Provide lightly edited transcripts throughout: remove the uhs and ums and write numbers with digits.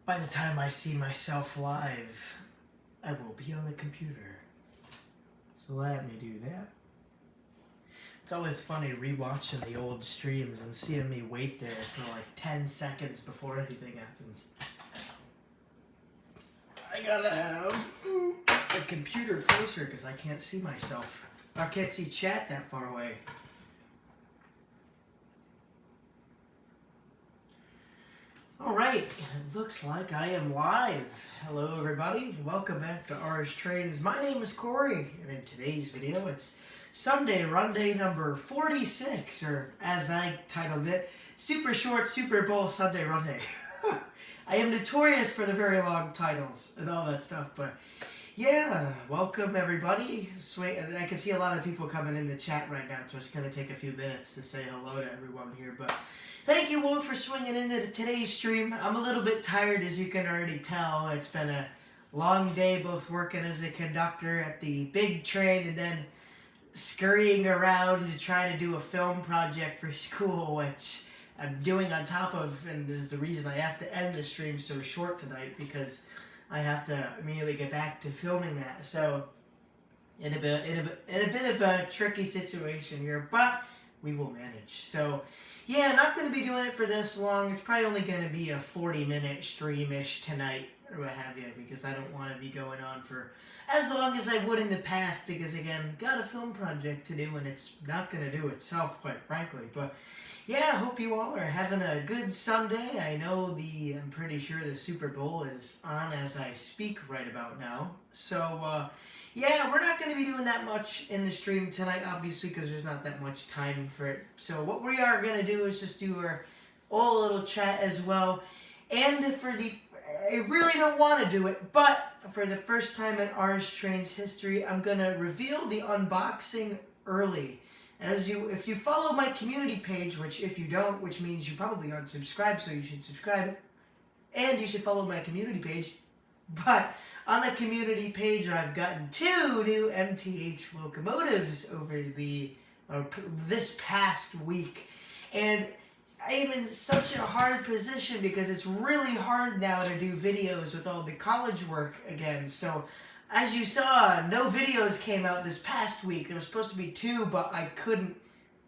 By the time I see myself live, I will be on the computer. So let me do that. It's always funny rewatching the old streams and seeing me wait there for like 10 seconds before anything happens. I gotta have the computer closer because I can't see myself. I can't see chat that far away. Alright, it looks like I am live. Hello everybody, welcome back to R's Trains. My name is Corey, and in today's video it's Sunday Runday number 46, or as I titled it, Super Short Super Bowl Sunday Runday. I am notorious for the very long titles and all that stuff, but yeah, welcome everybody. I can see a lot of people coming in the chat right now, so it's going to take a few minutes to say hello to everyone here, but thank you all for swinging into today's stream. I'm a little bit tired, as you can already tell. It's been a long day, both working as a conductor at the big train and then scurrying around to try to do a film project for school, which I'm doing on top of, and this is the reason I have to end the stream so short tonight, because I have to immediately get back to filming that. So, in a bit of a tricky situation here, but we will manage. So, yeah, I'm not going to be doing it for this long. It's probably only going to be a 40-minute stream-ish tonight, or what have you, because I don't want to be going on for as long as I would in the past, because, again, got a film project to do, and it's not going to do itself, quite frankly. But, yeah, I hope you all are having a good Sunday. I know I'm pretty sure the Super Bowl is on as I speak right about now. So, yeah, we're not going to be doing that much in the stream tonight, obviously, because there's not that much time for it. So what we are going to do is just do our old little chat as well. And I really don't want to do it, but for the first time in R's Train's history, I'm going to reveal the unboxing early. If you follow my community page, which if you don't, which means you probably aren't subscribed, so you should subscribe. And you should follow my community page. But on the community page, I've gotten 2 new MTH locomotives over this past week. And I am in such a hard position because it's really hard now to do videos with all the college work again. So, as you saw, no videos came out this past week. There was supposed to be 2, but I couldn't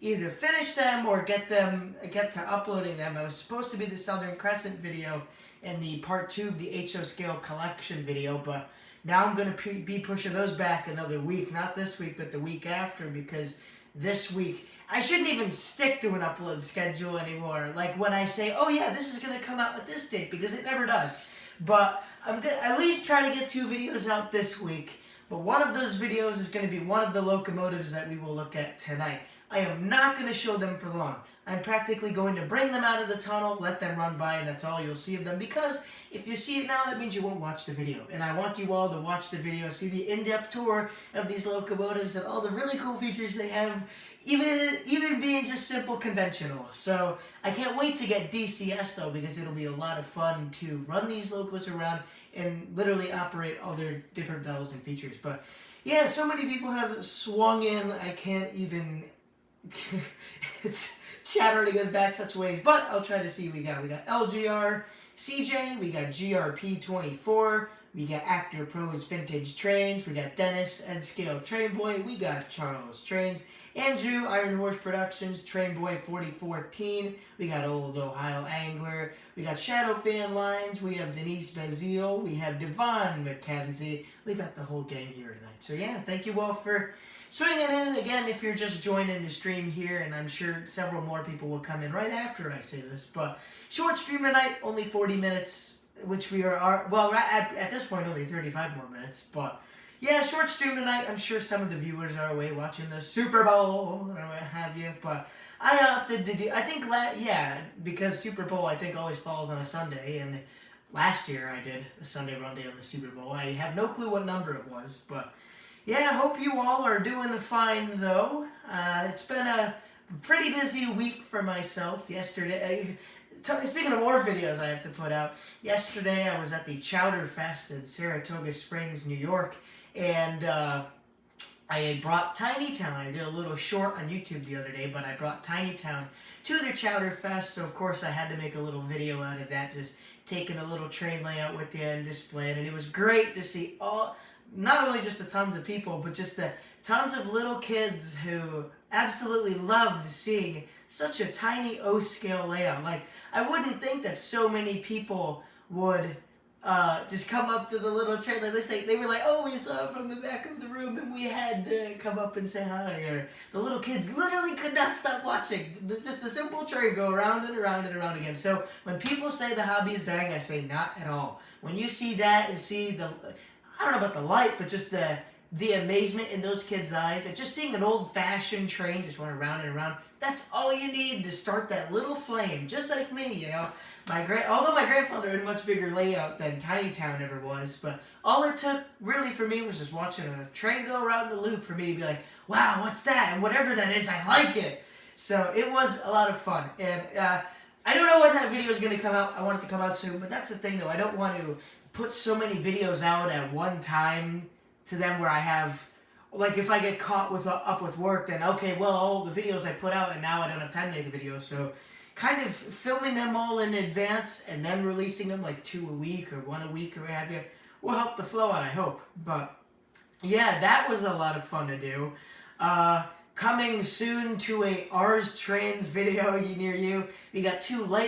either finish them or get to uploading them. It was supposed to be the Southern Crescent video and the part 2 of the HO Scale collection video, but now I'm going to be pushing those back another week. Not this week, but the week after, because this week, I shouldn't even stick to an upload schedule anymore. Like when I say, oh yeah, this is going to come out at this date, because it never does. But I'm at least trying to get 2 videos out this week, but one of those videos is going to be one of the locomotives that we will look at tonight. I am not going to show them for long. I'm practically going to bring them out of the tunnel, let them run by, and that's all you'll see of them. Because if you see it now, that means you won't watch the video. And I want you all to watch the video, see the in-depth tour of these locomotives and all the really cool features they have, even being just simple conventional. So I can't wait to get DCS though, because it'll be a lot of fun to run these locos around and literally operate all their different bells and features. But yeah, so many people have swung in, I can't even... it's chat already goes back such ways, but I'll try to see. We got LGR CJ, we got GRP 24, we got Actor Pros Vintage Trains, we got Dennis and Scale Train Boy, we got Charles Trains, Andrew Iron Horse Productions Train Boy 4014, we got Old Ohio Angler, we got Shadow Fan Lines, we have Denise Bazile, we have Devon McKenzie, we got the whole gang here tonight. So yeah, thank you all for swinging in. Again, if you're just joining the stream here, and I'm sure several more people will come in right after I say this, but short stream tonight, only 40 minutes, which we are well, at this point, only 35 more minutes, but yeah, short stream tonight. I'm sure some of the viewers are away watching the Super Bowl, or what have you, but I opted to do, I think, because Super Bowl, I think, always falls on a Sunday, and last year I did a Sunday Runday on the Super Bowl. I have no clue what number it was, but yeah, I hope you all are doing fine, though. It's been a pretty busy week for myself. Yesterday, speaking of more videos I have to put out, yesterday I was at the Chowder Fest in Saratoga Springs, New York, and I had brought Tiny Town. I did a little short on YouTube the other day, but I brought Tiny Town to the Chowder Fest, so of course I had to make a little video out of that, just taking a little train layout with you and displaying. And it was great to see not only just the tons of people, but just the tons of little kids who absolutely loved seeing such a tiny O-scale layout. Like, I wouldn't think that so many people would just come up to the little train. Like they were like, oh, we saw it from the back of the room and we had to come up and say hi. Or the little kids literally could not stop watching. Just the simple train go around and around and around again. So when people say the hobby is dying, I say not at all. When you see that and see the, I don't know about the light, but just the amazement in those kids' eyes, and just seeing an old-fashioned train just run around and around, that's all you need to start that little flame, just like me, you know. Although my grandfather had a much bigger layout than Tiny Town ever was, but all it took really for me was just watching a train go around the loop for me to be like, wow, what's that? And whatever that is, I like it. So it was a lot of fun. And I don't know when that video is going to come out. I want it to come out soon, but that's the thing, though. I don't want to put so many videos out at one time to them where I have, like, if I get caught up with work, then okay, well, all the videos I put out and now I don't have time to make a video, so kind of filming them all in advance and then releasing them like 2 a week or 1 a week or what have you will help the flow out, I hope. But yeah, that was a lot of fun to do. Coming soon to a Ours Trains video near you. We got 3 to 4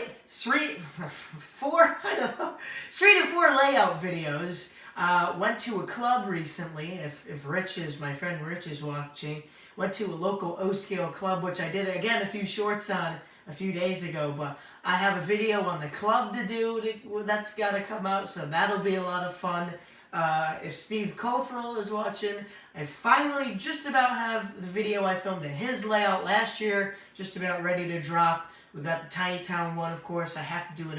layout videos. Went to a club recently, if my friend Rich is watching. Went to a local O-scale club, which I did, again, a few shorts on a few days ago, but I have a video on the club to do that's got to come out, so that'll be a lot of fun. If Steve Kofferl is watching, I finally just about have the video I filmed in his layout last year, just about ready to drop. We got the Tiny Town one, of course. I have to do a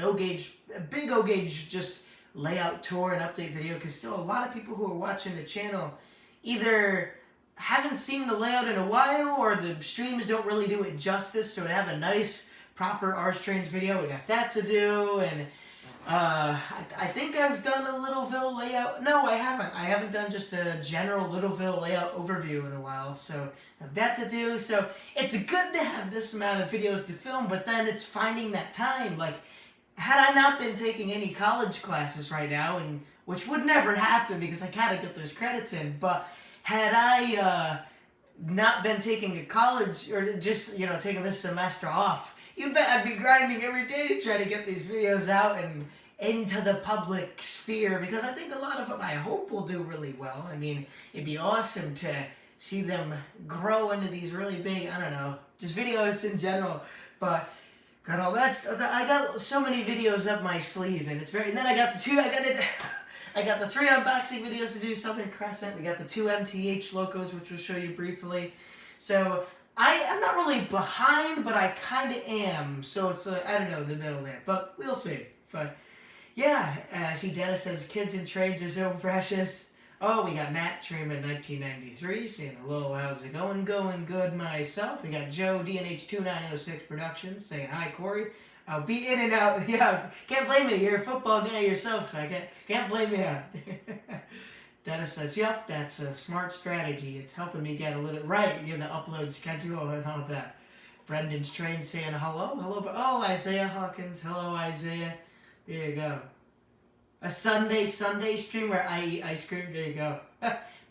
big O-gauge, just layout tour and update video, because still a lot of people who are watching the channel either haven't seen the layout in a while, or the streams don't really do it justice. So to have a nice, proper Ours Trains video, we got that to do. And I think I've done a Littleville layout. No, I haven't. I haven't done just a general Littleville layout overview in a while. So I have that to do. So it's good to have this amount of videos to film, but then it's finding that time. Like, had I not been taking any college classes right now, and which would never happen because I gotta get those credits in, but had I not been taking a college, or just, you know, taking this semester off, you bet I'd be grinding every day to try to get these videos out and into the public sphere, because I think a lot of them, I hope, will do really well. I mean, it'd be awesome to see them grow into these really big, I don't know, just videos in general, but got all that stuff. I got so many videos up my sleeve, and it's very, and then I got the 3 unboxing videos to do, Southern Crescent. We got the 2 MTH locos, which we'll show you briefly. So I'm not really behind, but I kind of am. So it's, I don't know, the middle there. But we'll see. But yeah, I see Dennis says, kids and trains are so precious. Oh, we got Matt Treeman 1993 saying, hello, how's it going? Going good myself. We got Joe DNH 2906 Productions saying, hi, Corey. I'll be in and out. Yeah, can't blame you. You're a football guy yourself. I can't blame you. Dennis says, yep, that's a smart strategy. It's helping me get a little right in the upload schedule and all that. Brendan's Train saying hello. Oh, Isaiah Hawkins. Hello, Isaiah. There you go. A Sunday stream where I eat ice cream. There you go.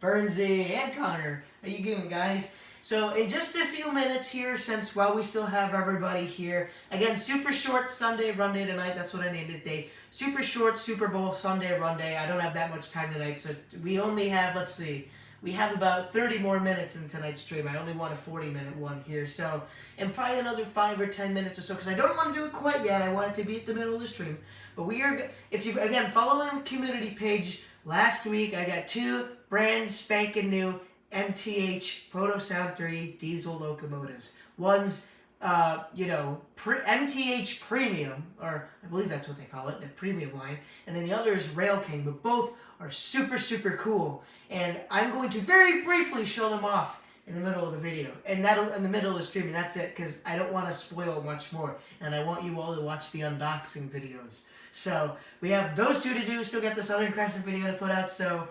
Burnsy and Connor. How you doing, guys? So in just a few minutes here, since while we still have everybody here, again, super short Sunday Runday tonight. That's what I named it. Super short Super Bowl Sunday Runday. I don't have that much time tonight, so we only have, let's see, we have about 30 more minutes in tonight's stream. I only want a 40-minute one here, so, and probably another 5 or 10 minutes or so, because I don't want to do it quite yet. I want it to be at the middle of the stream. But we are, if you've, again, following the community page, last week I got 2 brand spanking new MTH Proto Sound 3 diesel locomotives. One's, MTH Premium, or I believe that's what they call it, the premium line, and then the other is Rail King, but both are super, super cool. And I'm going to very briefly show them off in the middle of the video, and that'll in the middle of the stream, and that's it, because I don't want to spoil much more, and I want you all to watch the unboxing videos. So we have those 2 to do, still got the Southern Crescent video to put out, so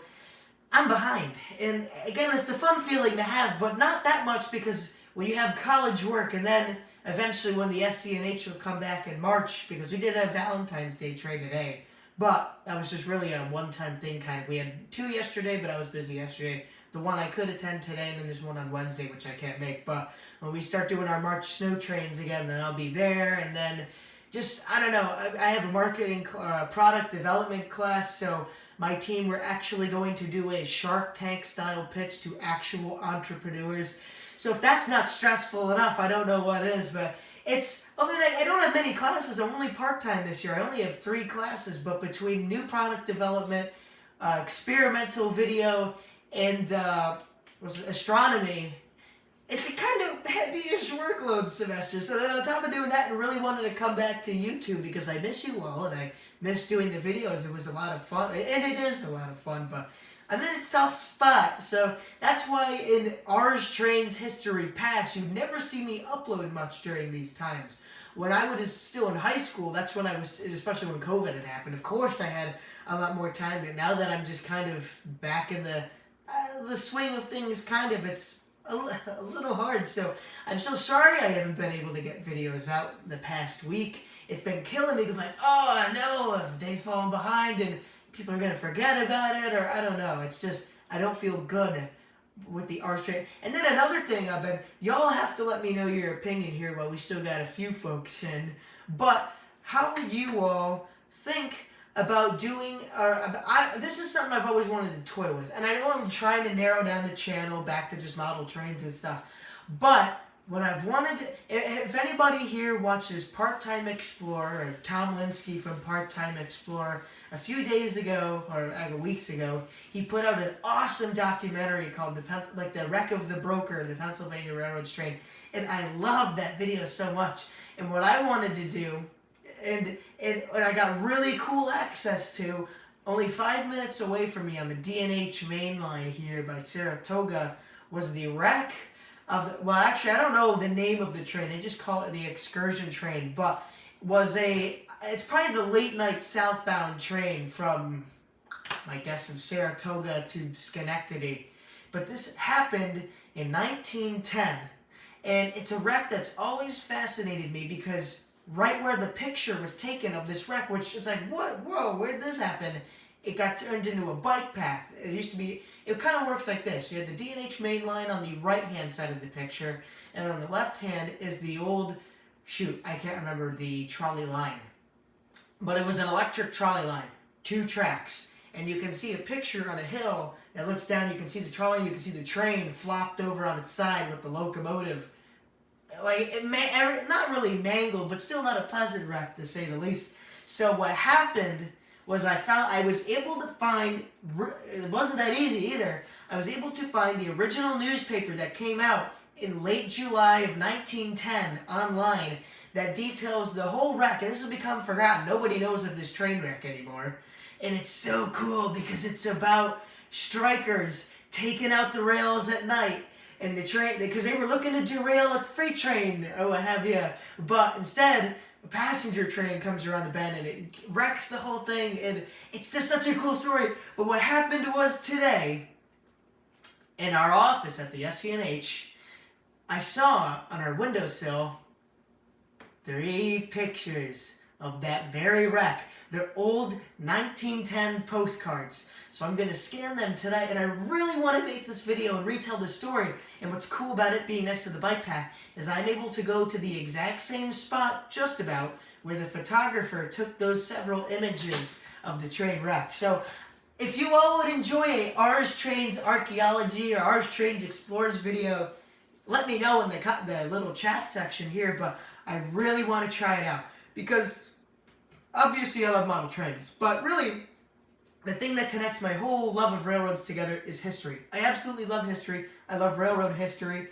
I'm behind. And again, it's a fun feeling to have, but not that much, because when you have college work, and then eventually when the SCNH will come back in March, because we did a Valentine's Day train today. But that was just really a one-time thing, kind of. We had 2 yesterday, but I was busy yesterday. The one I could attend today, and then there's one on Wednesday, which I can't make. But when we start doing our March snow trains again, then I'll be there. And then just, I don't know, I have a marketing, product development class, so my team, we're actually going to do a Shark Tank style pitch to actual entrepreneurs. So if that's not stressful enough, I don't know what is, but it's, other than I don't have many classes. I'm only part-time this year. I only have 3 classes, but between new product development, experimental video, and astronomy, it's a kind of heavy-ish workload semester. So then on top of doing that, I really wanted to come back to YouTube because I miss you all, and I miss doing the videos. It was a lot of fun, and it is a lot of fun, but I'm in a tough spot. So that's why in Ours Trains history past, you'd never see me upload much during these times. When I was still in high school, that's when I was, especially when COVID had happened. Of course I had a lot more time, but now that I'm just kind of back in the swing of things, kind of, it's a little hard. So I'm so sorry I haven't been able to get videos out the past week. It's been killing me. I'm like, oh no, days falling behind and people are going to forget about it, or I don't know. It's just, I don't feel good with the Ours Train. And then another thing, y'all have to let me know your opinion here while we still got a few folks in, but how would you all think about doing, this is something I've always wanted to toy with, and I know I'm trying to narrow down the channel back to just model trains and stuff, but what I've wanted to, if anybody here watches Part-Time Explorer, or Tom Linsky from Part-Time Explorer, a few days ago, or weeks ago, he put out an awesome documentary called the Wreck of the Broker, the Pennsylvania Railroad's Train, and I loved that video so much. And what I wanted to do, and I got really cool access to, only 5 minutes away from me on the DNH main line here by Saratoga, was the wreck of the, well, actually, I don't know the name of the train. They just call it the excursion train, but it's probably the late night southbound train from, I guess, of Saratoga to Schenectady. But this happened in 1910, and it's a wreck that's always fascinated me because right where the picture was taken of this wreck, which it's like, what? Whoa, where'd this happen? It got turned into a bike path. It used to be, it kind of works like this. You had the DNH main line on the right-hand side of the picture, and on the left hand is the old, I can't remember the trolley line. But it was an electric trolley line, 2 tracks. And you can see a picture on a hill that looks down, you can see the trolley, you can see the train flopped over on its side with the locomotive. Like, not really mangled, but still not a pleasant wreck, to say the least. So what happened was I was able to find, it wasn't that easy either, I was able to find the original newspaper that came out in late July of 1910 online that details the whole wreck. And this has become forgotten. Nobody knows of this train wreck anymore. And it's so cool because it's about strikers taking out the rails at night. And the train, because they were looking to derail a freight train or what have you. But instead, a passenger train comes around the bend and it wrecks the whole thing. And it's just such a cool story. But what happened was today, in our office at the SCNH, I saw on our windowsill 3 pictures of that very wreck. They're old 1910 postcards. So I'm going to scan them tonight, and I really want to make this video and retell the story. And what's cool about it being next to the bike path is I'm able to go to the exact same spot, just about, where the photographer took those several images of the train wreck. So if you all would enjoy a Ours Trains Archaeology or Ours Trains Explorers video, let me know in the little chat section here, but I really want to try it out. Because obviously I love model trains, but really the thing that connects my whole love of railroads together is history. I absolutely love history. I love railroad history.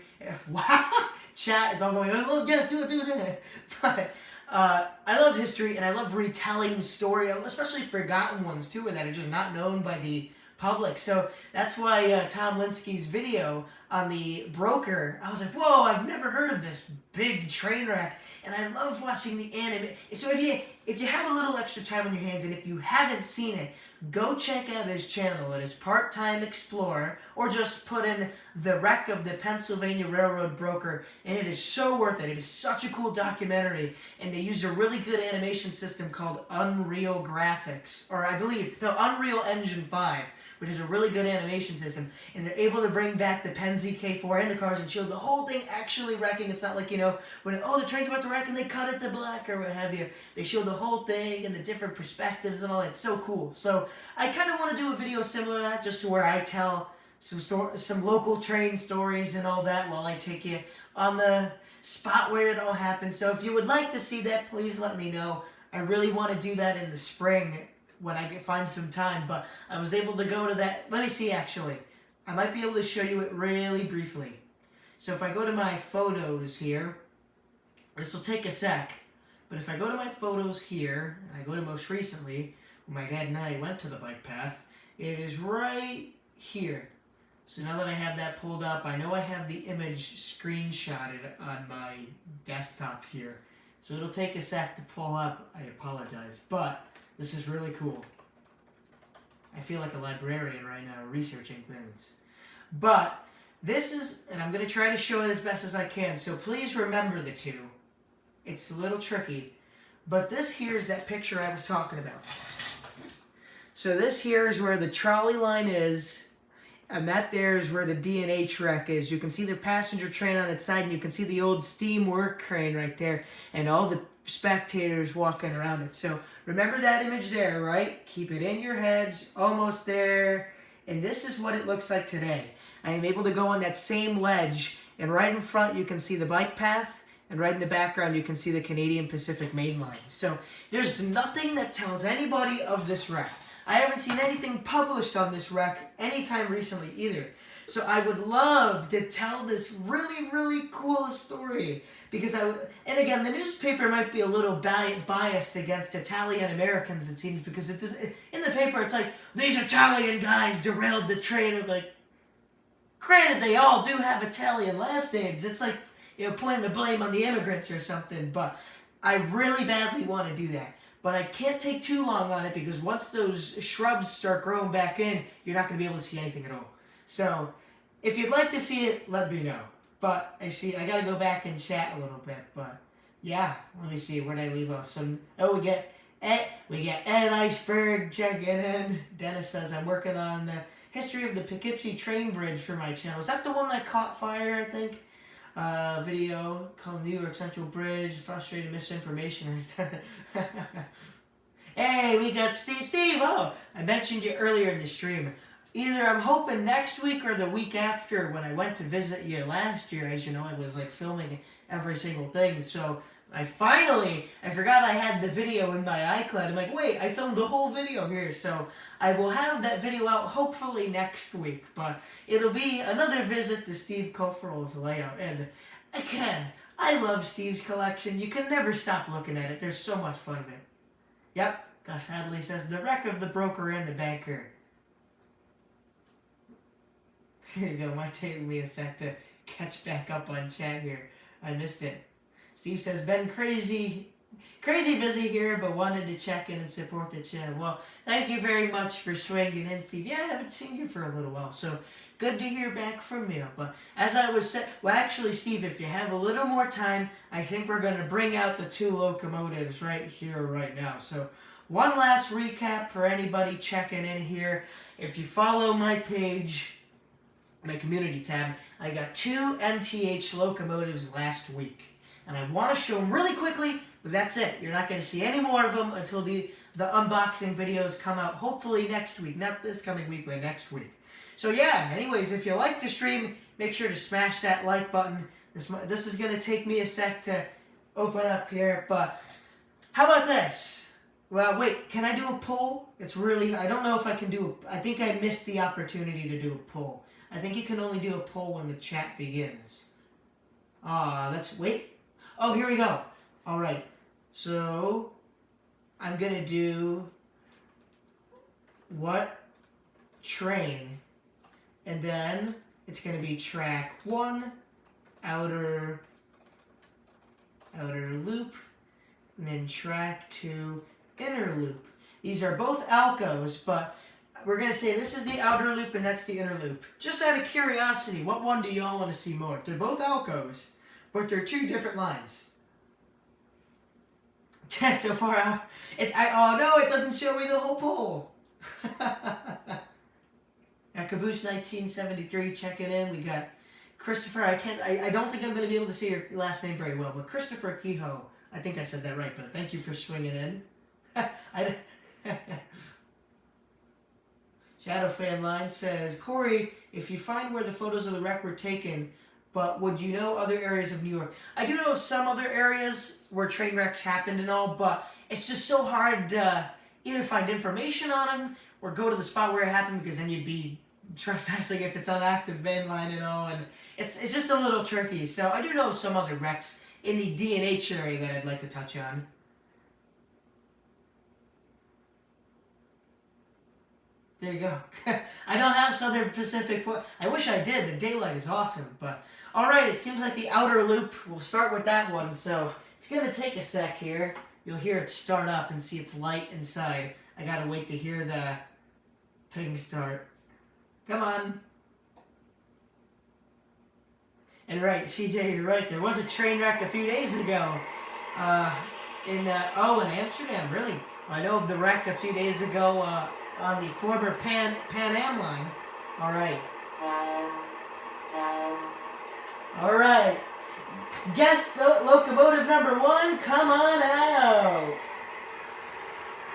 Wow, chat is all going, oh yes, do it. But I love history, and I love retelling story, especially forgotten ones too, that are just not known by the public. So that's why Tom Linsky's video on the broker, I was like, whoa, I've never heard of this big train wreck. And I love watching the anime. So if you have a little extra time on your hands, and if you haven't seen it, go check out his channel. It is Part-Time Explorer, or just put in The Wreck of the Pennsylvania Railroad Broker, and it is so worth it. It is such a cool documentary, and they use a really good animation system called Unreal Graphics, or I believe, no, Unreal Engine 5, which is a really good animation system, and they're able to bring back the Penn ZK4 and the cars and show the whole thing actually wrecking. It's not like, you know, when, oh, the train's about to wreck and they cut it to black or what have you. They show the whole thing and the different perspectives and all that. It's so cool. So I kind of want to do a video similar to that, just to where I tell some local train stories and all that while I take you on the spot where it all happened. So if you would like to see that, please let me know. I really want to do that in the spring when I find some time, but I was able to go to that. Let me see, actually. I might be able to show you it really briefly. So if I go to my photos here, this will take a sec, but if I go to my photos here, and I go to most recently, when my dad and I went to the bike path, it is right here. So now that I have that pulled up, I know I have the image screenshotted on my desktop here. So it'll take a sec to pull up. I apologize, but this is really cool. I feel like a librarian right now researching things. But this is, and I'm going to try to show it as best as I can, so please remember the two. It's a little tricky. But this here is that picture I was talking about. So this here is where the trolley line is, and that there is where the DNH Wreck is. You can see the passenger train on its side, and you can see the old steam work crane right there, and all the spectators walking around it. So remember that image there, right? Keep it in your heads, almost there. And this is what it looks like today. I am able to go on that same ledge, and right in front you can see the bike path, and right in the background you can see the Canadian Pacific Main Line. So there's nothing that tells anybody of this wreck. I haven't seen anything published on this wreck anytime recently either. So I would love to tell this really, really cool story. Because and again, the newspaper might be a little biased against Italian Americans, it seems, because it does, in the paper it's like, these Italian guys derailed the train. I'm like, granted, they all do have Italian last names. It's like, you know, pointing the blame on the immigrants or something. But I really badly want to do that. But I can't take too long on it, because once those shrubs start growing back in, you're not going to be able to see anything at all. So if you'd like to see it, let me know. But I got to go back and chat a little bit. But yeah, let me see, where did I leave off? We get Ed Iceberg checking in. Dennis says, I'm working on the history of the Poughkeepsie train bridge for my channel. Is that the one that caught fire, I think? Video called New York Central Bridge, frustrated misinformation. Hey, we got Steve. Oh, I mentioned you earlier in the stream. Either I'm hoping next week or the week after, when I went to visit you last year. As you know, I was like filming every single thing. So I forgot I had the video in my iCloud. I'm like, wait, I filmed the whole video here. So I will have that video out hopefully next week. But it'll be another visit to Steve Koferl's layout. And again, I love Steve's collection. You can never stop looking at it. There's so much fun of it. Yep, Gus Hadley says, the wreck of the broker and the banker. Here you go, might take me a sec to catch back up on chat here. I missed it. Steve says, been crazy busy here, but wanted to check in and support the channel. Well, thank you very much for swinging in, Steve. Yeah, I haven't seen you for a little while, so good to hear back from you. But as I was saying, well, actually, Steve, if you have a little more time, I think we're going to bring out the two locomotives right here, right now. So one last recap for anybody checking in here. If you follow my page, my community tab, I got two MTH locomotives last week. And I want to show them really quickly, but that's it. You're not going to see any more of them until the unboxing videos come out, hopefully next week. Not this coming week, but next week. So yeah, anyways, if you like the stream, make sure to smash that like button. This is going to take me a sec to open up here, but how about this? Well, wait, can I do a poll? I don't know if I can I think I missed the opportunity to do a poll. I think you can only do a poll when the chat begins. Wait. Oh, here we go. All right. So I'm going to do what train, and then it's going to be track 1, outer loop, and then track 2, inner loop. These are both Alcos, but we're going to say this is the outer loop and that's the inner loop. Just out of curiosity, what one do y'all want to see more? They're both Alcos, but they're 2 different lines. So far out, oh no, it doesn't show me the whole poll. Caboose 1973 checking in. We got Christopher. I don't think I'm going to be able to say your last name very well, but Christopher Kehoe. I think I said that right, but thank you for swinging in. Shadow Fan Line says, Corey, if you find where the photos of the wreck were taken, but would you know other areas of New York? I do know of some other areas where train wrecks happened and all, but it's just so hard to either find information on them or go to the spot where it happened, because then you'd be trespassing if it's on active main line and all, and it's just a little tricky. So I do know of some other wrecks in the DNH area that I'd like to touch on. There you go. I don't have Southern Pacific. I wish I did. The daylight is awesome. But all right, it seems like the outer loop. We'll start with that one. So it's going to take a sec here. You'll hear it start up and see it's light inside. I got to wait to hear the thing start. Come on. And right, CJ, you're right. There was a train wreck a few days ago. In Amsterdam, really. I know of the wreck a few days ago on the former Pan Am line. All right. All right. Guess locomotive number 1, come on out.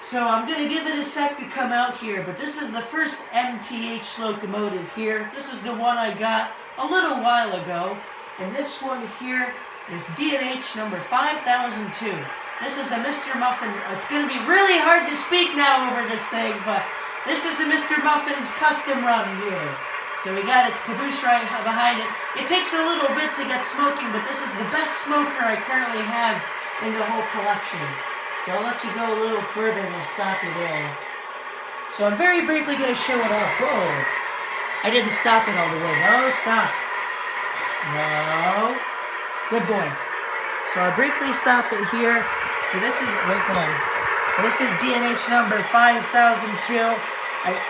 So I'm going to give it a sec to come out here, but this is the first MTH locomotive here. This is the one I got a little while ago, and this one here is DNH number 5002. This is a Mr. Muffins. It's going to be really hard to speak now over this thing, but this is a Mr. Muffins custom run here. So we got its caboose right behind it. It takes a little bit to get smoking, but this is the best smoker I currently have in the whole collection. So I'll let you go a little further and we'll stop you there. So I'm very briefly going to show it off. Whoa. I didn't stop it all the way. No, stop. No. Good boy. So I'll briefly stop it here. So this is, wait, come on. So this is DNH number 5002.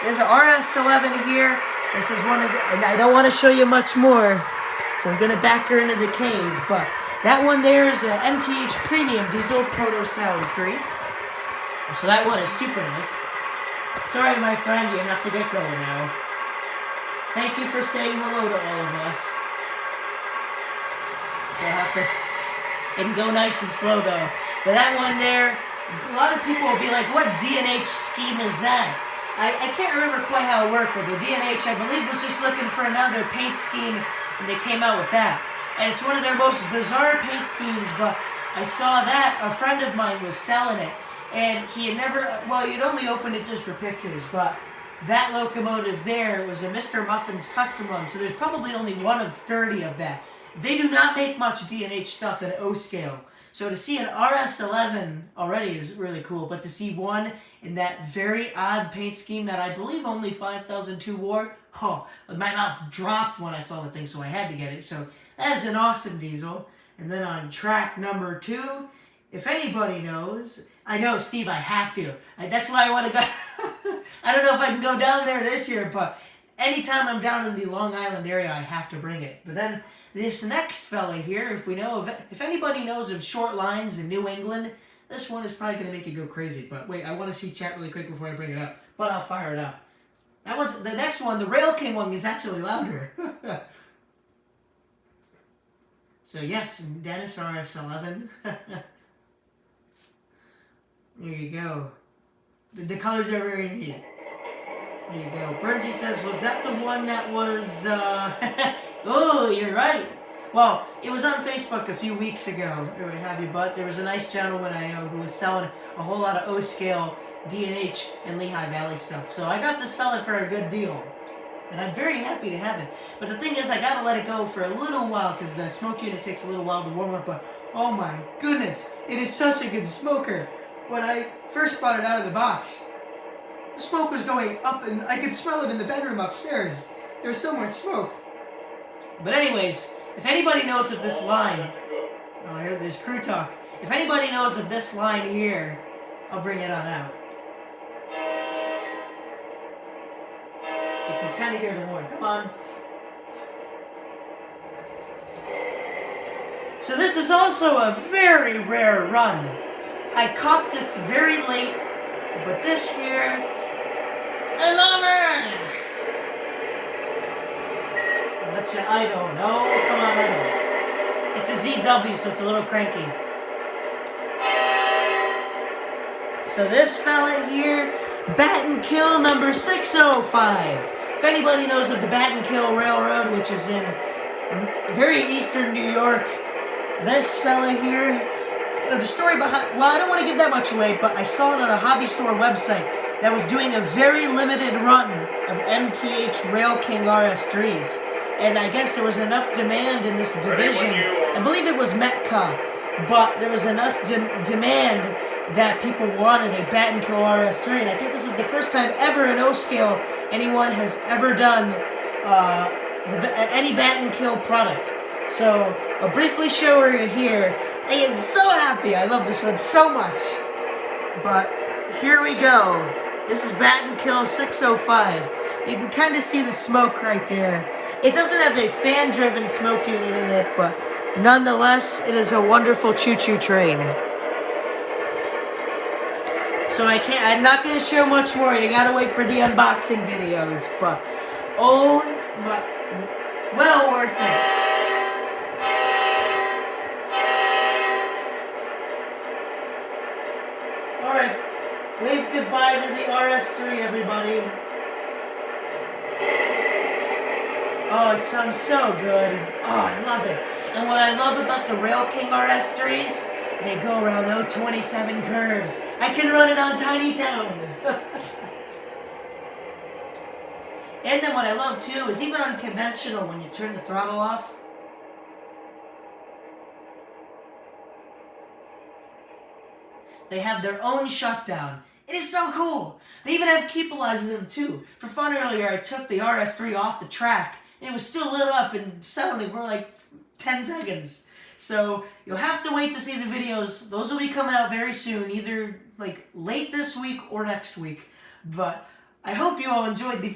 There's an RS11 here. This is one of the, and I don't want to show you much more, so I'm going to back her into the cave, but that one there is an MTH Premium Diesel Proto Sound 3. So that one is super nice. Sorry, my friend, you have to get going now. Thank you for saying hello to all of us. So I have to, it can go nice and slow though. But that one there, a lot of people will be like, what DNH scheme is that? I can't remember quite how it worked, but the DNH, I believe, was just looking for another paint scheme, and they came out with that. And it's one of their most bizarre paint schemes, but I saw that. A friend of mine was selling it, and he had never, well, he'd only opened it just for pictures, but that locomotive there was a Mr. Muffins custom run, so there's probably only one of 30 of that. They do not make much DNH stuff in O scale. So to see an RS11 already is really cool, but to see one in that very odd paint scheme that I believe only 5002 wore, oh, my mouth dropped when I saw the thing, so I had to get it. So that is an awesome diesel. And then on track number 2, if anybody knows, I know, Steve, I have to. That's why I want to go. I don't know if I can go down there this year, but anytime I'm down in the Long Island area, I have to bring it. But then this next fella here, if anybody knows of short lines in New England, this one is probably going to make you go crazy. But wait, I want to see chat really quick before I bring it up. But I'll fire it up. The next one, the Rail King one, is actually louder. So yes, Dennis RS11. There you go. The colors are very neat. There you go. Bernsey says, was that the one that was, oh, you're right. Well, it was on Facebook a few weeks ago, but there was a nice gentleman I know who was selling a whole lot of O-scale DNH and Lehigh Valley stuff. So I got this fella for a good deal. And I'm very happy to have it. But the thing is, I gotta let it go for a little while because the smoke unit takes a little while to warm up. But oh my goodness, it is such a good smoker. When I first brought it out of the box, the smoke was going up and I could smell it in the bedroom upstairs. There was so much smoke. But anyways, if anybody knows of this line, oh, I heard this crew talk. If anybody knows of this line here, I'll bring it on out. You can kind of hear the horn. Come on. So this is also a very rare run. I caught this very late, but this here, I love it! I bet you I don't know. Come on, I don't. It's a ZW, so it's a little cranky. So this fella here, Bat and Kill number 605. If anybody knows of the Bat and Kill Railroad, which is in very eastern New York, this fella here, the story behind, well, I don't want to give that much away, but I saw it on a hobby store website that was doing a very limited run of MTH Rail King RS3s. And I guess there was enough demand in this division. I believe it was Metca, but there was enough demand that people wanted a Bat and Kill RS3. And I think this is the first time ever in O-Scale anyone has ever done any Bat and Kill product. So I'll briefly show her here. I am so happy. I love this one so much. But here we go. This is Bat and Kill 605. You can kind of see the smoke right there. It doesn't have a fan-driven smoke unit in it, but nonetheless, it is a wonderful choo-choo train. So I'm not going to show much more. You got to wait for the unboxing videos, but oh my, well worth it. Alright, wave goodbye to the RS3, everybody. Oh, it sounds so good. Oh, I love it. And what I love about the Rail King RS3s, they go around those 27 curves. I can run it on Tiny Town. And then what I love too is even on conventional, when you turn the throttle off, they have their own shutdown. It is so cool. They even have keep alives in them too. For fun earlier, I took the RS3 off the track, and it was still lit up and sounding for like 10 seconds. So you'll have to wait to see the videos. Those will be coming out very soon, either like late this week or next week. But I hope you all enjoyed the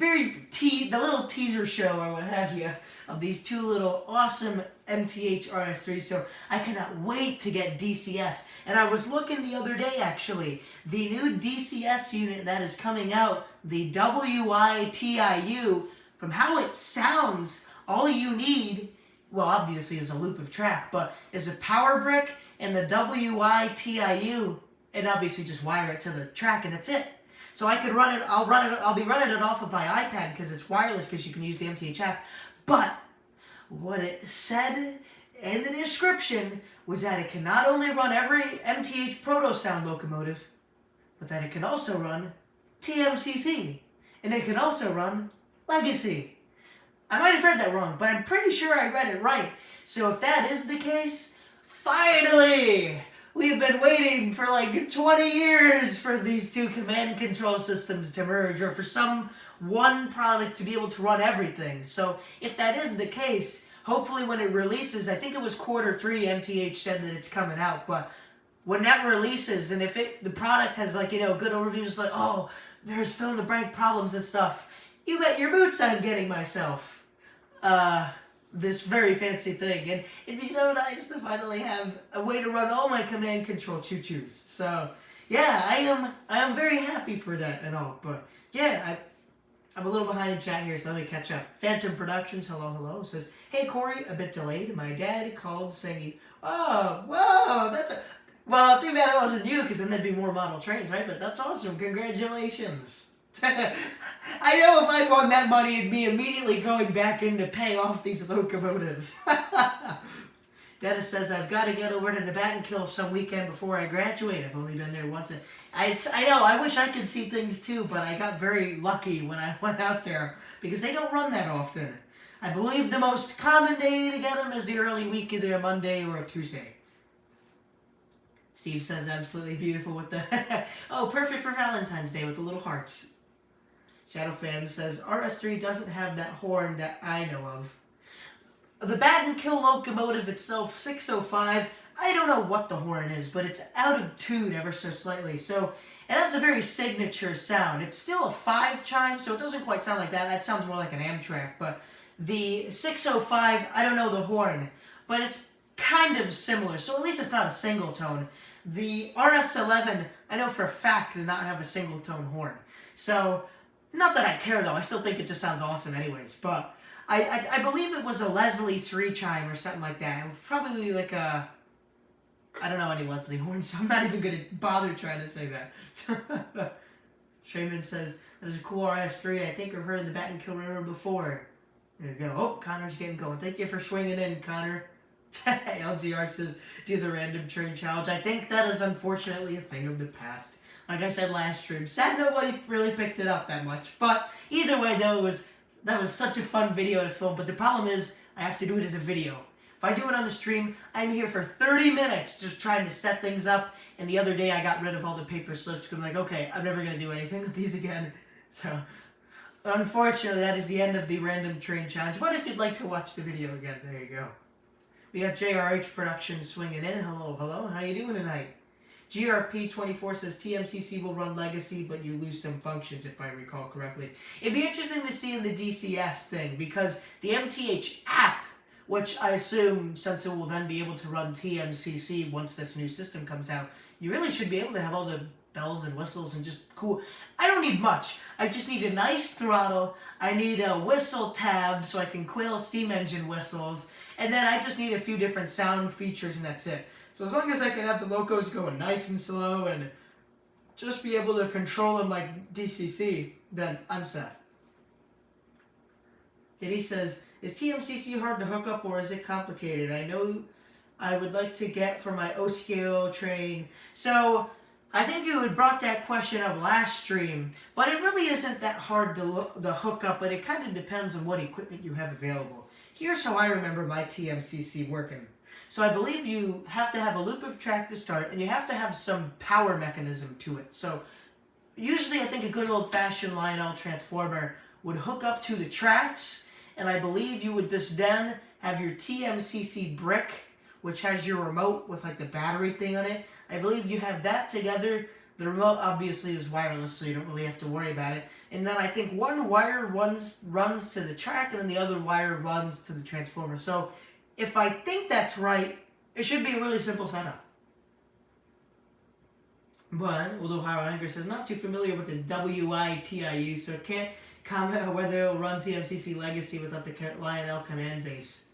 little teaser show or what have you of these two little awesome MTH RS3s. So I cannot wait to get DCS. And I was looking the other day actually, the new DCS unit that is coming out, the WITIU, from how it sounds, all you need, well obviously is a loop of track, but is a power brick and the WITIU, and obviously just wire it to the track and that's it. So I could run it, I'll be running it off of my iPad because it's wireless because you can use the MTH app. But what it said in the description was that it can not only run every MTH Proto Sound locomotive, but that it can also run TMCC. And it can also run Legacy. I might have read that wrong, but I'm pretty sure I read it right. So if that is the case, finally! We've been waiting for like 20 years for these two command control systems to merge, or for some one product to be able to run everything. So if that is the case, hopefully when it releases, I think it was Q3 MTH said that it's coming out, but when that releases, and if the product has like, you know, good overviews like, oh, there's fill in the blank problems and stuff, you bet your boots I'm getting myself this very fancy thing, and it'd be so nice to finally have a way to run all my command control choo-choos. So yeah, I am very happy for that and all. But yeah, I'm a little behind in chat here, so let me catch up. Phantom Productions, hello, says, hey Corey, a bit delayed. My dad called saying, oh, whoa, well, too bad it wasn't you, because then there'd be more model trains, right? But that's awesome, congratulations. I know if I won that money, it'd be immediately going back in to pay off these locomotives. Dennis says, I've got to get over to the Bat and Kill some weekend before I graduate. I've only been there once. I know, I wish I could see things too, but I got very lucky when I went out there, because they don't run that often. I believe the most common day to get them is the early week, either a Monday or a Tuesday. Steve says, absolutely beautiful with the... oh, perfect for Valentine's Day with the little hearts. Shadowfan says, RS3 doesn't have that horn that I know of. The bat and kill locomotive itself, 605, I don't know what the horn is, but it's out of tune ever so slightly. So it has a very signature sound. It's still a 5 chime, so it doesn't quite sound like that. That sounds more like an Amtrak. But the 605, I don't know the horn, but it's kind of similar. So at least it's not a single tone. The RS11, I know for a fact, did not have a single tone horn. So, not that I care though. I still think it just sounds awesome anyways. But I believe it was a Leslie 3 chime or something like that. It was probably like a... I don't know any Leslie horns, so I'm not even going to bother trying to say that. Shayman says, that is a cool RS3. I think I've heard of the Bat and Kill River before. There you go. Oh, Connor's getting going. Thank you for swinging in, Connor. LGR says, do the random train challenge. I think that is unfortunately a thing of the past. Like I said last stream, sad nobody really picked it up that much. But either way, though, that was such a fun video to film. But the problem is, I have to do it as a video. If I do it on the stream, I'm here for 30 minutes just trying to set things up. And the other day, I got rid of all the paper slips because I'm like, okay, I'm never going to do anything with these again. So, unfortunately, that is the end of the random train challenge. But if you'd like to watch the video again, there you go. We got JRH Productions swinging in. Hello, hello. How you doing tonight? GRP24 says TMCC will run Legacy, but you lose some functions, if I recall correctly. It'd be interesting to see in the DCS thing, because the MTH app, which I assume, since it will then be able to run TMCC once this new system comes out, you really should be able to have all the bells and whistles and just cool. I don't need much. I just need a nice throttle. I need a whistle tab so I can quail steam engine whistles. And then I just need a few different sound features and that's it. So as long as I can have the locos going nice and slow and just be able to control them like DCC, then I'm set. And he says, is TMCC hard to hook up or is it complicated? I know I would like to get for my O-scale train. So I think you had brought that question up last stream, but it really isn't that hard to hook up, but it kind of depends on what equipment you have available. Here's how I remember my TMCC working. So I believe you have to have a loop of track to start, and you have to have some power mechanism to it. So usually I think a good old-fashioned Lionel transformer would hook up to the tracks, and I believe you would just then have your TMCC brick, which has your remote with like the battery thing on it. I believe you have that together. The remote obviously is wireless, so you don't really have to worry about it. And then I think one wire runs to the track, and then the other wire runs to the transformer. So if I think that's right, it should be a really simple setup. But, although Haro Anger says, not too familiar with the WITIU, so can't comment on whether it'll run TMCC Legacy without the Lionel command base.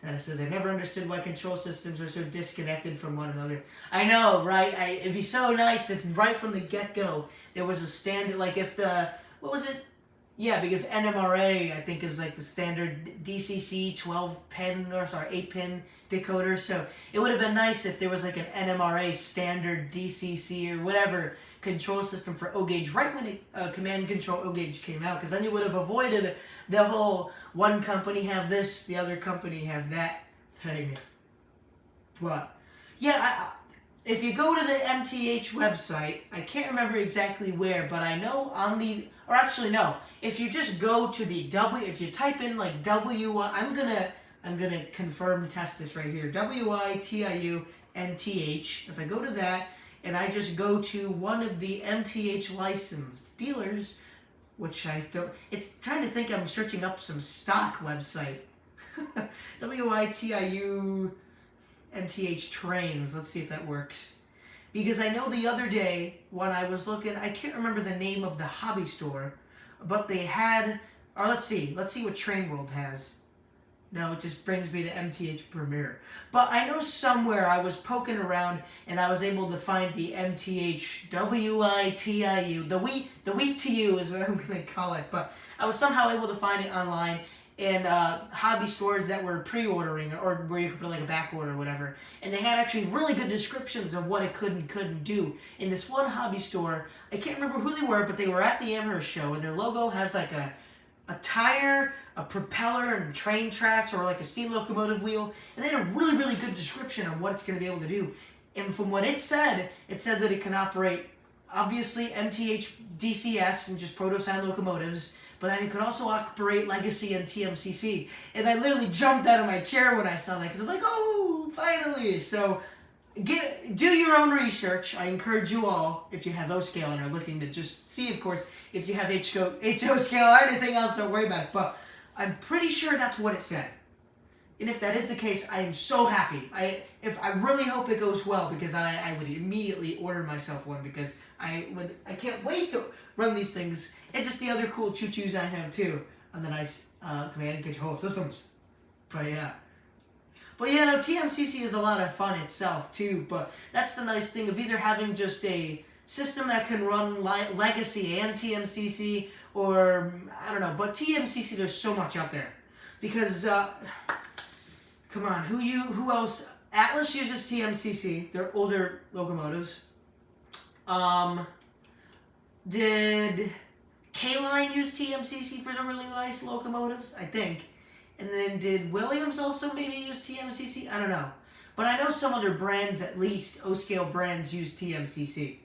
That it says, I never understood why control systems are so disconnected from one another. I know, right? It'd be so nice if right from the get-go there was a standard, like if the, what was it? Yeah, because NMRA, I think, is like the standard DCC 12-pin, or sorry, 8-pin decoder. So it would have been nice if there was like an NMRA standard DCC or whatever control system for O-Gauge right when Command Control O-Gauge came out, because then you would have avoided the whole one company have this, the other company have that thing. But yeah, if you go to the MTH website, I can't remember exactly where, but I know on the, or actually no, if you just go to the if you type in like I'm gonna confirm test this right here, WITIU MTH. If I go to that and I just go to one of the MTH licensed dealers, which I don't, it's trying to think I'm searching up some stock website. WITIU MTH trains. Let's see if that works. Because I know the other day when I was looking, I can't remember the name of the hobby store, but they had, or let's see what Train World has. No, it just brings me to MTH Premier. But I know somewhere I was poking around and I was able to find the MTH WITIU. The WITIU is what I'm going to call it. But I was somehow able to find it online in hobby stores that were pre-ordering, or where you could put like a back order or whatever. And they had actually really good descriptions of what it could and couldn't do. In this one hobby store, I can't remember who they were, but they were at the Amherst show, and their logo has like a tire, a propeller, and train tracks, or like a steam locomotive wheel. And they had a really, really good description of what it's going to be able to do. And from what it said that it can operate, obviously, MTH DCS and just proto-sign locomotives, but then it could also operate Legacy and TMCC. And I literally jumped out of my chair when I saw that because I'm like, oh, finally! So do your own research. I encourage you all, if you have O scale and are looking to just see, of course, if you have HO scale or anything else, don't worry about it. But I'm pretty sure that's what it said. And if that is the case, I am so happy. I really hope it goes well, because I would immediately order myself one, because I can't wait to run these things. And just the other cool choo-choos I have too on the nice command and control systems. But yeah. But yeah, no, TMCC is a lot of fun itself too, but that's the nice thing of either having just a system that can run Legacy and TMCC, or, I don't know, but TMCC, there's so much out there. Because, come on, who else? Atlas uses TMCC, they're older locomotives. Did K-Line use TMCC for the really nice locomotives? I think. And then did Williams also maybe use TMCC? I don't know. But I know some other brands, at least O-scale brands, use TMCC.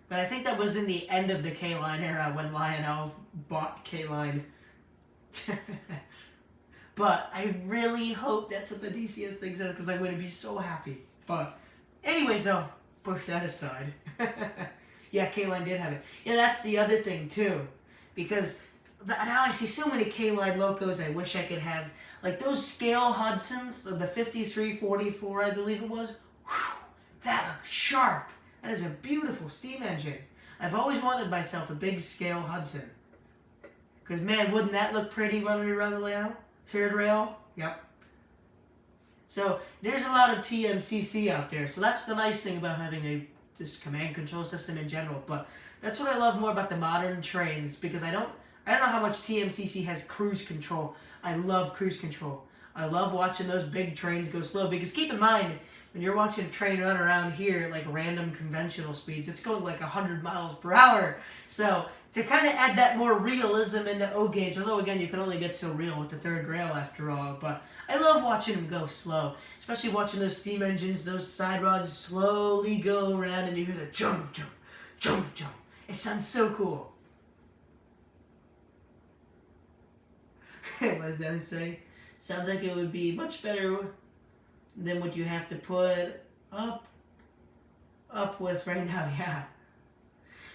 But I think that was in the end of the K-Line era when Lionel bought K-Line. But I really hope that's what the DCS thing says, because I'm going to be so happy. But anyways, though, push that aside. Yeah, K-Line did have it. Yeah, that's the other thing, too. Because now I see so many K-Line locos I wish I could have. Like those scale Hudsons, the 5344, I believe it was. Whew, that looks sharp. That is a beautiful steam engine. I've always wanted myself a big scale Hudson. Because, man, wouldn't that look pretty running around the rail? Third rail? Yep. So, there's a lot of TMCC out there. So that's the nice thing about having this command control system in general. But that's what I love more about the modern trains, because I don't know how much TMCC has cruise control. I love cruise control. I love watching those big trains go slow, because keep in mind, when you're watching a train run around here, like random conventional speeds, it's going like 100 miles per hour. So to kind of add that more realism into O-gauge, although again, you can only get so real with the third rail after all, but I love watching them go slow, especially watching those steam engines, those side rods slowly go around, and you hear the jump, jump, jump, jump. It sounds so cool. What does that say? Sounds like it would be much better than what you have to put up with right now, yeah.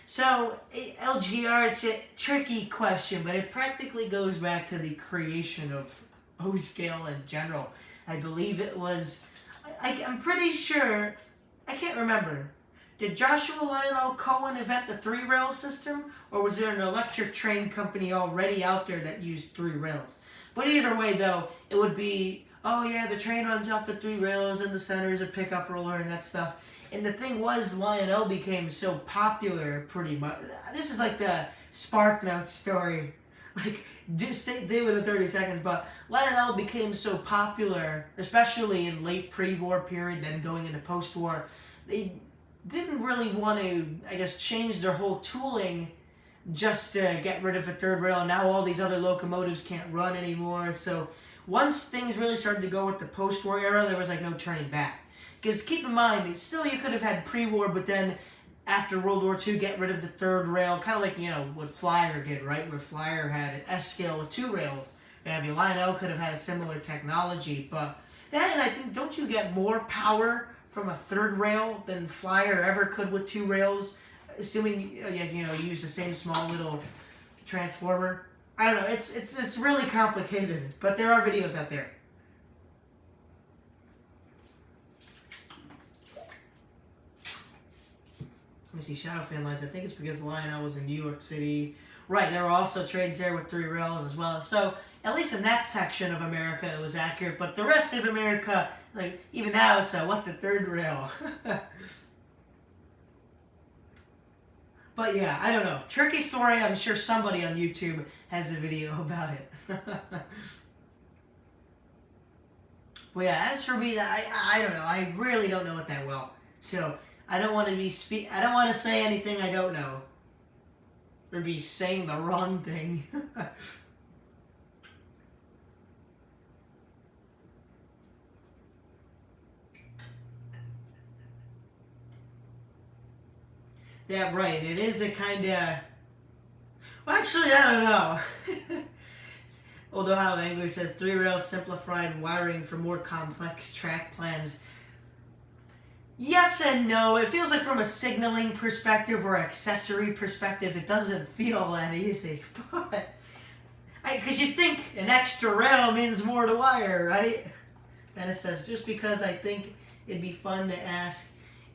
So, LGR, it's a tricky question, but it practically goes back to the creation of O-scale in general. I believe it was, I'm pretty sure, I can't remember. Did Joshua Lionel Cohen invent the 3-rail system, or was there an electric train company already out there that used 3 rails? But either way, though, it would be, oh yeah, the train runs off the 3 rails, and the center is a pickup roller and that stuff. And the thing was, Lionel became so popular, pretty much. This is like the SparkNotes story. Like, do it in 30 seconds, but Lionel became so popular, especially in late pre-war period, then going into post-war. They didn't really want to, I guess, change their whole tooling just to get rid of a third rail. Now all these other locomotives can't run anymore. So once things really started to go with the post-war era, there was like no turning back. Because keep in mind, still you could have had pre-war, but then after World War II, get rid of the third rail, kind of like, you know, what Flyer did, right? Where Flyer had an S-scale with 2 rails. Maybe Lionel could have had a similar technology, but that, and I think, don't you get more power from a third rail than Flyer ever could with 2 rails? Assuming, you know, you use the same small little transformer. I don't know, it's really complicated, but there are videos out there. Let me see, Shadow Fan Lies. I think it's because Lionel was in New York City. Right, there were also trains there with 3 rails as well. So, at least in that section of America, it was accurate. But the rest of America, like, even now, it's what's a third rail? But yeah, I don't know. Tricky story. I'm sure somebody on YouTube has a video about it. But yeah, as for me, I don't know. I really don't know it that well. So I don't want to I don't want to say anything I don't know, or be saying the wrong thing. Yeah, right. It is a kind of... Well, actually, I don't know. Although how Angler says 3-rail simplified wiring for more complex track plans. Yes and no. It feels like from a signaling perspective or accessory perspective, it doesn't feel that easy. But because you'd think an extra rail means more to wire, right? Dennis says, just because I think it'd be fun to ask,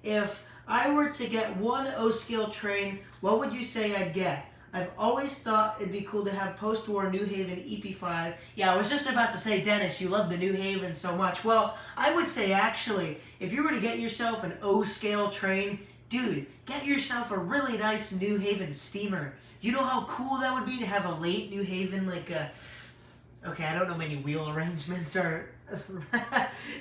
if I were to get one O-scale train, what would you say I'd get? I've always thought it'd be cool to have post-war New Haven EP5. Yeah, I was just about to say, Dennis, you love the New Haven so much. Well, I would say, actually, if you were to get yourself an O-scale train, dude, get yourself a really nice New Haven steamer. You know how cool that would be to have a late New Haven, like a... Okay, I don't know many wheel arrangements or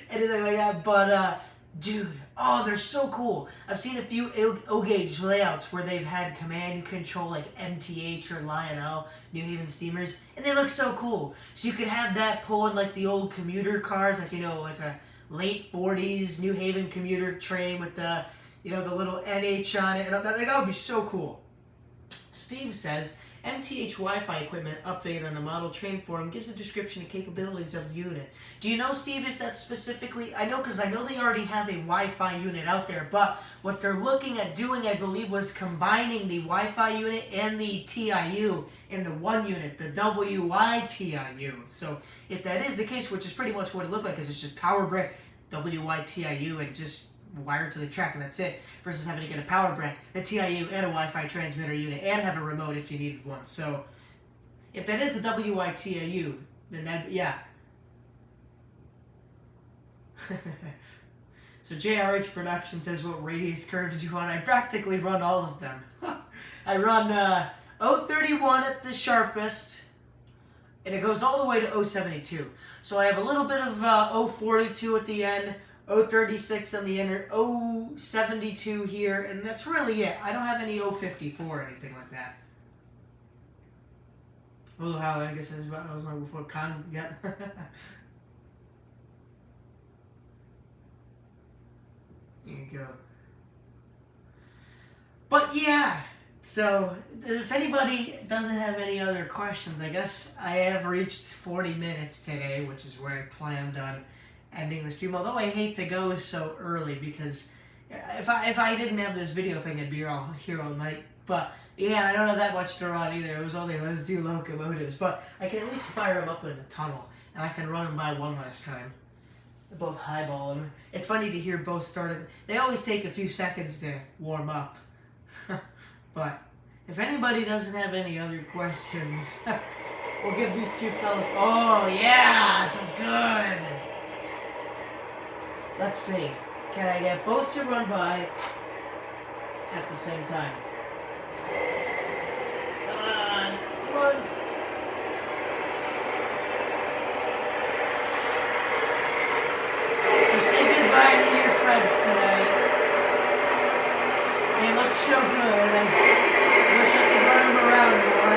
anything like that, but, dude, oh, they're so cool. I've seen a few O-gauge layouts where they've had command control like MTH or Lionel New Haven steamers, and they look so cool. So you could have that pulling like the old commuter cars, like, you know, like a late 40s New Haven commuter train with the, you know, the little NH on it, and that would be so cool. Steve says, MTH Wi-Fi equipment update on the model train forum gives a description of capabilities of the unit. Do you know, Steve, if that's specifically... I know, because I know they already have a Wi-Fi unit out there, but what they're looking at doing, I believe, was combining the Wi-Fi unit and the TIU into one unit, the WI-TIU. So if that is the case, which is pretty much what it looked like, is it's just power brick, WI-TIU, and just wired to the track, and that's it, versus having to get a power brick, a TIU, and a Wi-Fi transmitter unit, and have a remote if you needed one. So if that is the WI-TIU, then that, yeah. So JRH Production says, what radius curves do you want? I practically run all of them. I run 031 at the sharpest, and it goes all the way to 072. So I have a little bit of 042 at the end, 036 on the inner, 072 here, and that's really it. I don't have any 054 or anything like that. Oh, how I guess that's what I was on before. Yep. There you go. But yeah, so if anybody doesn't have any other questions, I guess I have reached 40 minutes today, which is where I planned on ending the stream. Although I hate to go so early, because if I didn't have this video thing, I'd be here all night. But yeah, I don't have that much to run either. It was only those two locomotives, but I can at least fire them up in the tunnel, and I can run them by one last time. Both highball them. It's funny to hear both started. They always take a few seconds to warm up. But if anybody doesn't have any other questions, we'll give these two fellas... Oh, yeah! Sounds good! Let's see. Can I get both to run by at the same time? Come on! Come on! So say goodbye to your friends tonight. They look so good. I wish I could run them around more.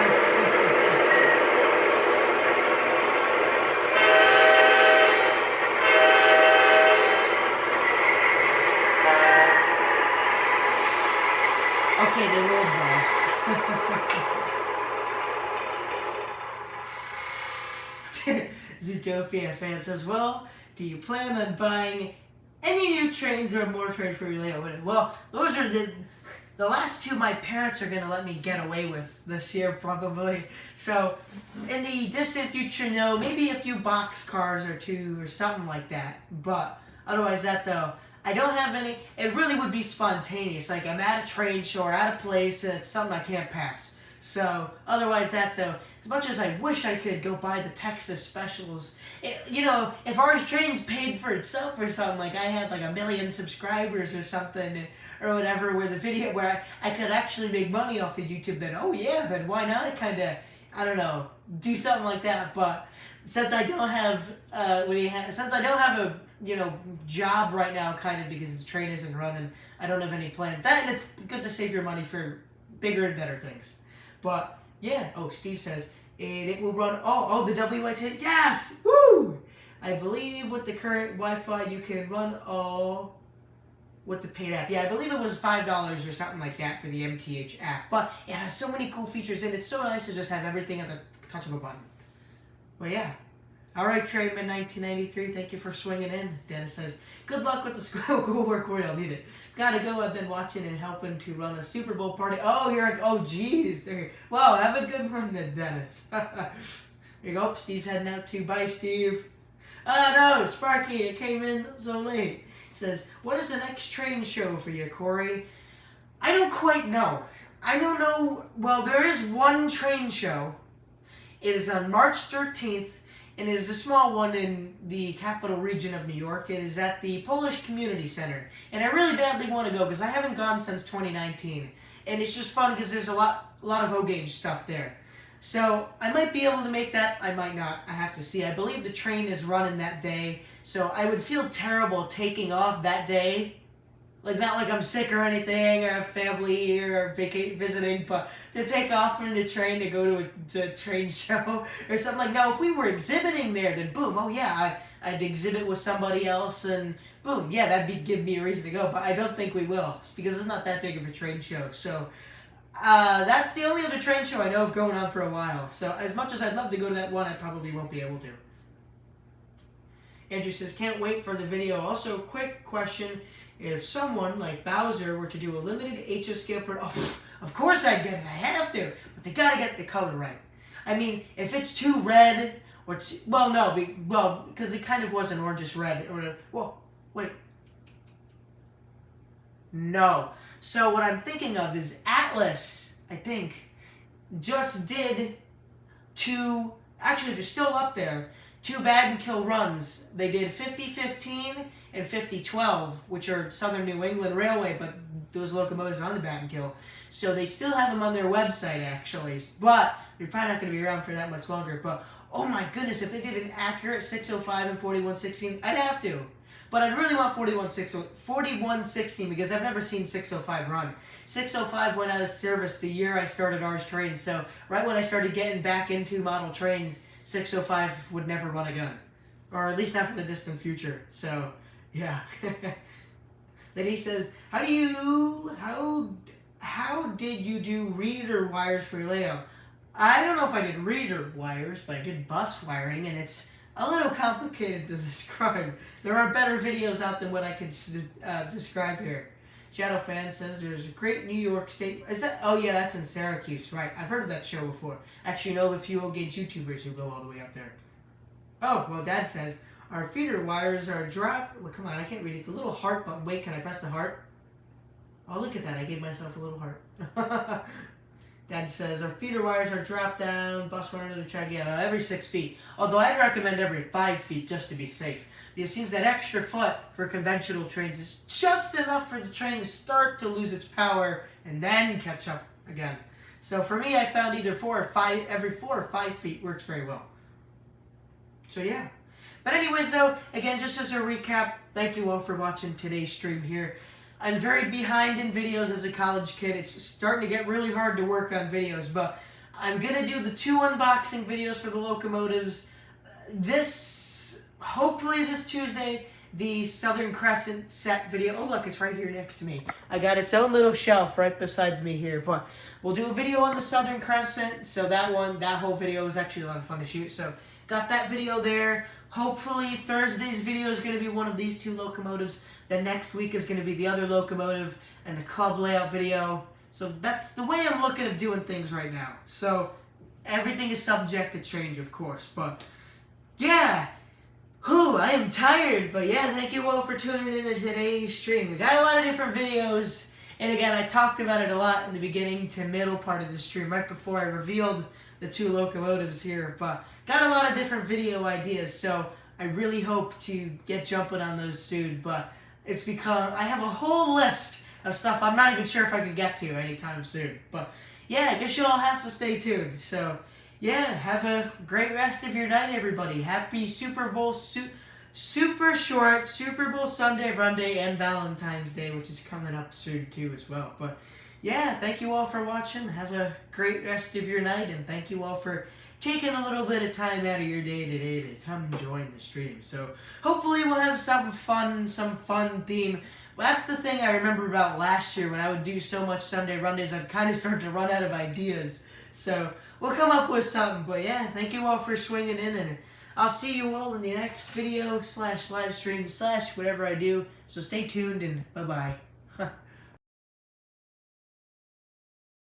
Okay, they rolled by. Zootopia fan says, well, do you plan on buying any new trains or more trains for your layout? Well, those are the last two my parents are going to let me get away with this year, probably. So, in the distant future, no, maybe a few box cars or two or something like that. But otherwise that, though, I don't have any. It really would be spontaneous. Like, I'm at a train show or at a place, and it's something I can't pass. So, otherwise that, though, as much as I wish I could go buy the Texas specials, you know, if ours trains paid for itself or something, like I had like 1 million subscribers or something, or whatever, where the video, where I could actually make money off of YouTube, then, oh yeah, then why not kind of, I don't know, do something like that. But since I don't have, since I don't have a, you know, job right now, kind of, because the train isn't running, I don't have any plan. That, and it's good to save your money for bigger and better things. But, yeah. Oh, Steve says, it will run, the WIT, yes! Woo! I believe with the current Wi-Fi, you can run all What the paid app? Yeah, I believe it was $5 or something like that for the MTH app. But it has so many cool features, and it's so nice to just have everything at the touch of a button. But yeah. All right, Trademan 1993, thank you for swinging in. Dennis says, good luck with the school work, Corey. I'll need it. Gotta go. I've been watching and helping to run a Super Bowl party. Oh, geez. Wow, have a good one then, Dennis. Here you go. Steve's heading out too. Bye, Steve. Oh, no, Sparky, it came in so late. Says, what is the next train show for you, Corey? I don't quite know. I don't know. Well, there is one train show. It is on March 13th, and it is a small one in the capital region of New York. It is at the Polish Community Center, and I really badly want to go because I haven't gone since 2019, and it's just fun because there's a lot of O-Gauge stuff there. So I might be able to make that. I might not. I have to see. I believe the train is running that day, so I would feel terrible taking off that day. Like, not like I'm sick or anything, or have family or visiting, but to take off from the train to go to a train show or something like. Now, if we were exhibiting there, then boom, oh yeah, I'd exhibit with somebody else, and boom, yeah, that'd give me a reason to go. But I don't think we will, because it's not that big of a train show. So that's the only other train show I know of going on for a while. So as much as I'd love to go to that one, I probably won't be able to. Andrew says, can't wait for the video. Also, quick question. If someone like Bowser were to do a limited HO scale of course I'd get it. I have to. But they gotta get the color right. I mean, if it's too red or too, because it kind of was an orangish red. Wait. No. So what I'm thinking of is Atlas, I think, just did two. Actually, they're still up there. 2 Bad and Kill runs. They did 50-15 and 50-12, which are Southern New England Railway, but those locomotives are on the Bad and Kill. So they still have them on their website, actually. But they're probably not going to be around for that much longer. But, oh my goodness, if they did an accurate 605 and 4116, I'd have to. But I'd really want 4116 because I've never seen 605 run. 605 went out of service the year I started Ars Trains. So right when I started getting back into model trains, 605 would never run again, or at least not for the distant future. So, yeah. Then he says, how did you do reader wires for your layout? I don't know if I did reader wires, but I did bus wiring, and it's a little complicated to describe. There are better videos out than what I could describe here. Shadow Fan says there's a great New York State. Is that? Oh yeah, that's in Syracuse, right? I've heard of that show before. Actually, know of a few O-Gauge YouTubers who go all the way up there. Oh well, Dad says our feeder wires are dropped. Well, come on, I can't read it. The little heart button. Wait, can I press the heart? Oh, look at that! I gave myself a little heart. Dad says our feeder wires are dropped down. Bus wire to the track. Yeah, every 6 feet. Although I'd recommend every 5 feet just to be safe. It seems that extra foot for conventional trains is just enough for the train to start to lose its power and then catch up again. So for me, I found either 4 or 5, every 4 or 5 feet works very well. So yeah. But anyways though, again, just as a recap, thank you all for watching today's stream here. I'm very behind in videos as a college kid. It's starting to get really hard to work on videos, but I'm going to do the 2 unboxing videos for the locomotives. Hopefully this Tuesday, the Southern Crescent set video. Oh look, it's right here next to me. I got its own little shelf right beside me here. But we'll do a video on the Southern Crescent. So that whole video was actually a lot of fun to shoot. So got that video there. Hopefully Thursday's video is going to be one of these 2 locomotives. Then next week is going to be the other locomotive and the club layout video. So that's the way I'm looking at doing things right now. So everything is subject to change, of course. But yeah. I am tired, but yeah, thank you all for tuning in to today's stream. We got a lot of different videos, and again, I talked about it a lot in the beginning to middle part of the stream, right before I revealed the 2 locomotives here, but got a lot of different video ideas, so I really hope to get jumping on those soon, but it's because I have a whole list of stuff I'm not even sure if I can get to anytime soon, but yeah, I guess you all have to stay tuned, so yeah, have a great rest of your night, everybody. Happy Super Bowl, super short Super Bowl Sunday, Runday, and Valentine's Day, which is coming up soon too as well. But yeah, thank you all for watching. Have a great rest of your night, and thank you all for taking a little bit of time out of your day today to come join the stream. So hopefully we'll have some fun theme. Well, that's the thing I remember about last year when I would do so much Sunday run days, I'd kind of start to run out of ideas. So we'll come up with something. But yeah, thank you all for swinging in, and I'll see you all in the next video / live stream / whatever I do. So stay tuned and bye-bye.